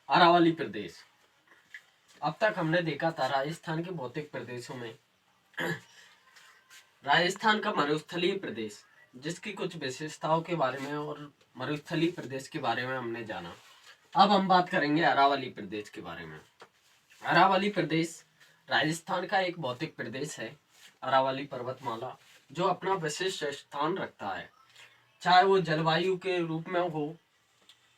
अरावली प्रदेश। अब तक हमने देखा था राजस्थान के भौतिक प्रदेशों में राजस्थान का मरुस्थलीय प्रदेश, जिसकी कुछ विशेषताओं के बारे में और मरुस्थलीय प्रदेश के बारे में हमने जाना। अब हम बात करेंगे अरावली प्रदेश के बारे में। अरावली प्रदेश राजस्थान का एक भौतिक प्रदेश है। अरावली पर्वतमाला जो अपना विशिष्ट स्थान रखता है, चाहे वो जलवायु के रूप में हो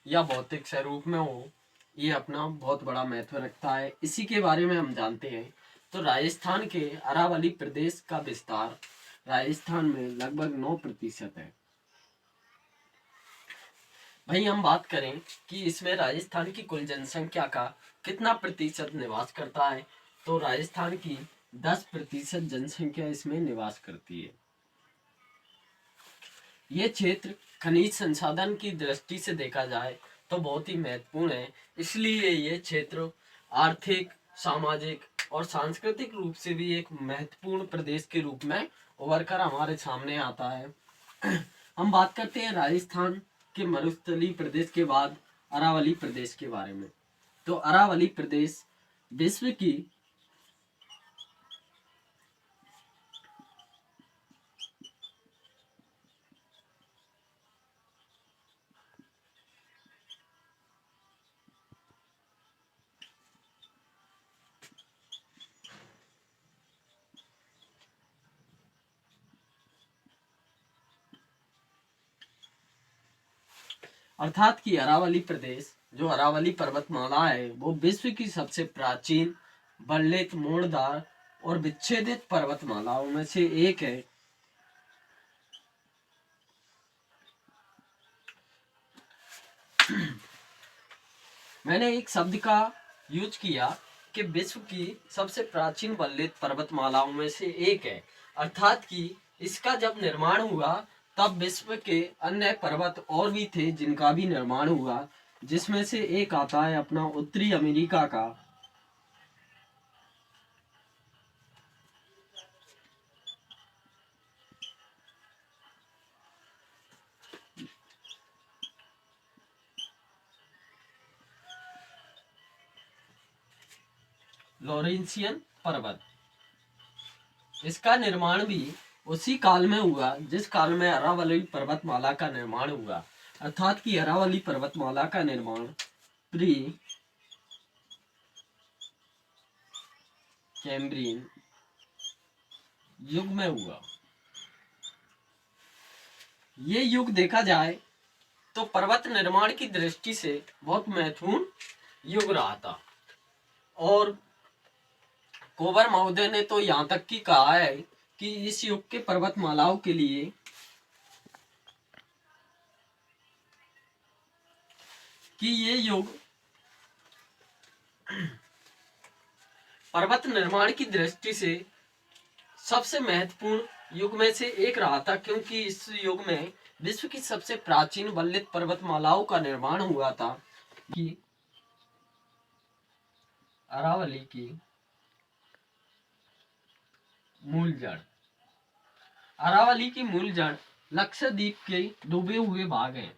या भौतिक स्वरूप में हो, ये अपना बहुत बड़ा महत्व रखता है। इसी के बारे में हम जानते हैं। तो राजस्थान के अरावली प्रदेश का विस्तार राजस्थान में लगभग 9% है। वहीं हम बात करें कि इसमें राजस्थान की कुल जनसंख्या का कितना प्रतिशत निवास करता है, तो राजस्थान की 10% जनसंख्या इसमें निवास करती है। ये क्षेत्र खनिज संसाधन की दृष्टि से देखा जाए तो बहुत ही महत्वपूर्ण है। इसलिए ये क्षेत्र आर्थिक, सामाजिक और सांस्कृतिक रूप से भी एक महत्वपूर्ण प्रदेश के रूप में उभर कर हमारे सामने आता है। हम बात करते हैं राजस्थान के मरुस्थलीय प्रदेश के बाद अरावली प्रदेश के बारे में। तो अरावली प्रदेश विश्व की अर्थात कि अरावली प्रदेश जो अरावली पर्वतमाला है वो विश्व की सबसे प्राचीन, वर्लित, मोड़दार और विच्छेदित पर्वतमालाओं में से एक है। मैंने एक शब्द का यूज किया कि विश्व की सबसे प्राचीन वर्लित पर्वतमालाओं में से एक है, अर्थात कि इसका जब निर्माण हुआ तब विश्व के अन्य पर्वत और भी थे जिनका भी निर्माण हुआ, जिसमें से एक आता है अपना उत्तरी अमेरिका का लॉरेंसियन पर्वत। इसका निर्माण भी उसी काल में हुआ जिस काल में अरावली पर्वतमाला का निर्माण हुआ, अर्थात कि अरावली पर्वतमाला का निर्माण प्री कैम्ब्रियन युग में हुआ। ये युग देखा जाए तो पर्वत निर्माण की दृष्टि से बहुत महत्वपूर्ण युग रहा था। और कोबर महोदय ने तो यहाँ तक की कहा है कि इस युग के पर्वतमालाओं के लिए कि ये युग पर्वत निर्माण की दृष्टि से सबसे महत्वपूर्ण युग में से एक रहा था, क्योंकि इस युग में विश्व की सबसे प्राचीन वल्लित पर्वतमालाओं का निर्माण हुआ था। कि अरावली की मूल जड़ अरावली की मूल जड़ लक्षद्वीप के डूबे हुए भाग हैं।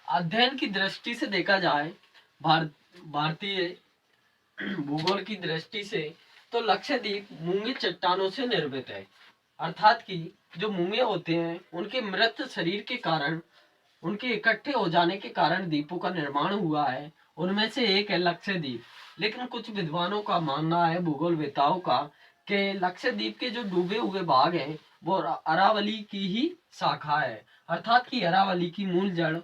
अध्ययन की दृष्टि से देखा जाए, भारतीय भूगोल की दृष्टि से, तो लक्षद्वीप मूंगे चट्टानों से निर्मित है। अर्थात कि जो मूंगे होते हैं उनके मृत शरीर के कारण, उनके इकट्ठे हो जाने के कारण द्वीपों का निर्माण हुआ है। उनमें से एक है लक्षद्वीप। लेकिन कुछ विद्वानों का मानना है, भूगोलवेताओं का, कि लक्षद्वीप के जो डूबे हुए भाग हैं वो अरावली की ही शाखा है। अर्थात कि अरावली की मूल जड़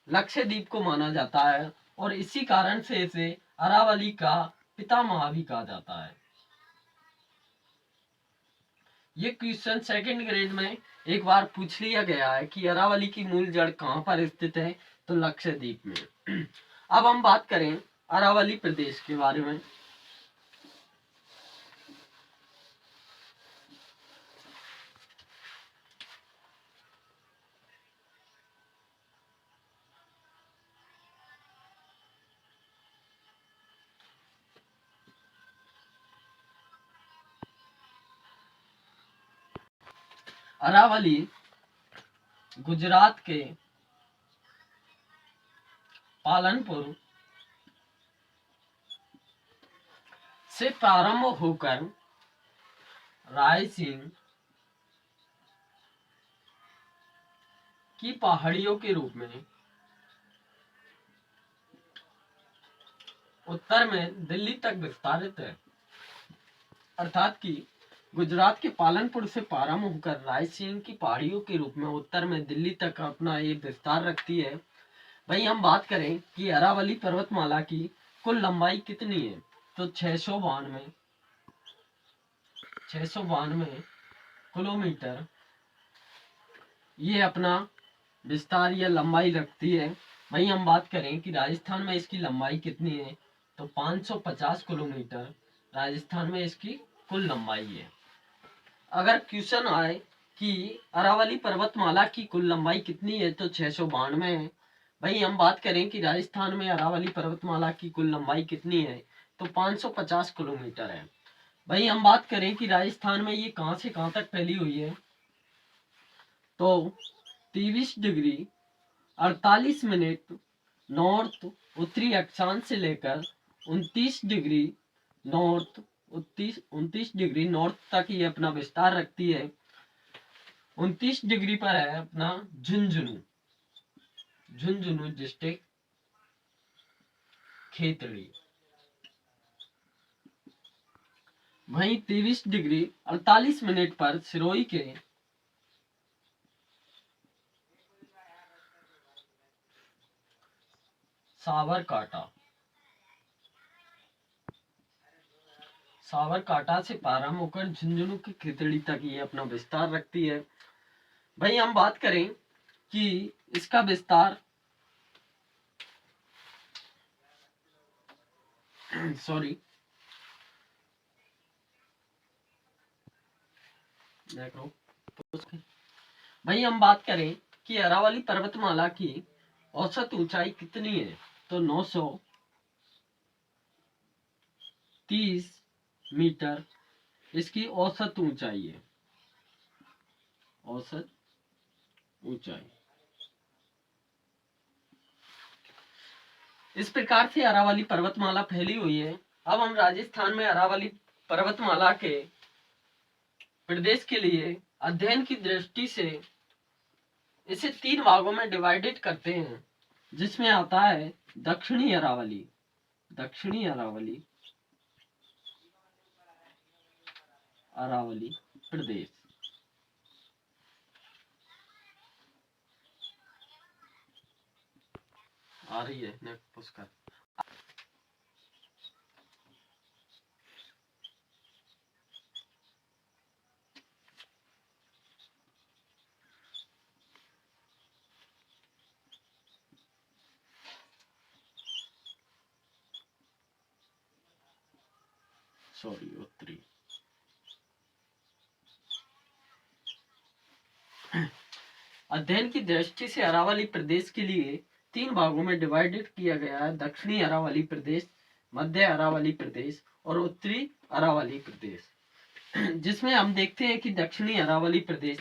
लक्षद्वीप को माना जाता है और इसी कारण से इसे अरावली का पितामह भी कहा जाता है। ये क्वेश्चन सेकंड ग्रेड में एक बार पूछ लिया गया है कि अरावली की मूल जड़ कहाँ पर स्थित है, तो लक्षद्वीप में। अब हम बात करें अरावली प्रदेश के बारे में। अरावली गुजरात के पालनपुर से प्रारंभ होकर रायसेन की पहाड़ियों के रूप में उत्तर में दिल्ली तक विस्तारित है। अर्थात कि गुजरात के पालनपुर से प्रारंभ होकर रायसेन की पहाड़ियों के रूप में उत्तर में दिल्ली तक अपना ये विस्तार रखती है। भाई हम बात करें कि अरावली पर्वतमाला की कुल लंबाई कितनी है, तो 692 किलोमीटर ये अपना विस्तार या लंबाई रखती है। वहीं हम बात करें कि राजस्थान में इसकी लंबाई कितनी है, तो 550 किलोमीटर राजस्थान में इसकी कुल लंबाई है। अगर क्वेश्चन आए कि अरावली पर्वतमाला की कुल लंबाई कितनी है, तो 692 है। भाई हम बात करें कि राजस्थान में अरावली पर्वतमाला की कुल लंबाई कितनी है, तो 550 किलोमीटर है। भाई हम बात करें कि राजस्थान में ये कहां से कहां तक फैली हुई है, तो 23 डिग्री 48 मिनट नॉर्थ उत्तरी अक्षांश से लेकर 29 डिग्री नॉर्थ 29 डिग्री नॉर्थ तक ये अपना विस्तार रखती है। 29 डिग्री पर है अपना झुंझुनू डिस्ट्रिक्ट खेतड़ी। वहीं 23 डिग्री 48 मिनट पर सिरोही के साबरकांठा से प्रारंभ होकर झुंझुनू की खेतड़ी तक ये अपना विस्तार रखती है। भाई हम बात करें कि इसका विस्तार सॉरी भाई हम बात करें कि अरावली पर्वतमाला की औसत ऊंचाई कितनी है, तो 930 मीटर इसकी औसत ऊंचाई है। औसत ऊंचाई इस प्रकार से अरावली पर्वतमाला फैली हुई है। अब हम राजस्थान में अरावली पर्वतमाला के प्रदेश के लिए अध्ययन की दृष्टि से इसे 3 भागों में डिवाइडेड करते हैं, जिसमें आता है दक्षिणी अरावली प्रदेश, आ रही है नेक्स्ट पुष्कर। सॉरी उत्तरी अध्ययन की दृष्टि से अरावली प्रदेश के लिए 3 भागों में डिवाइडेड किया गया है, दक्षिणी अरावली प्रदेश, मध्य अरावली प्रदेश और उत्तरी अरावली प्रदेश। जिसमें हम देखते हैं कि दक्षिणी अरावली प्रदेश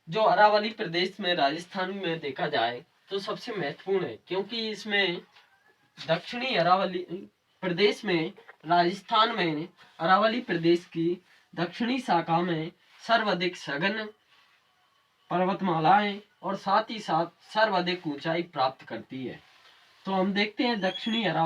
जो अरावली प्रदेश में राजस्थान में देखा जाए तो सबसे महत्वपूर्ण है, क्योंकि इसमें दक्षिणी अरावली प्रदेश में राजस्थान में अरावली प्रदेश की दक्षिणी शाखा में सर्वाधिक सघन पर्वतमालाएं और साथ ही साथ सर्वाधिक ऊंचाई प्राप्त करती है। तो हम देखते हैं दक्षिणी अरावली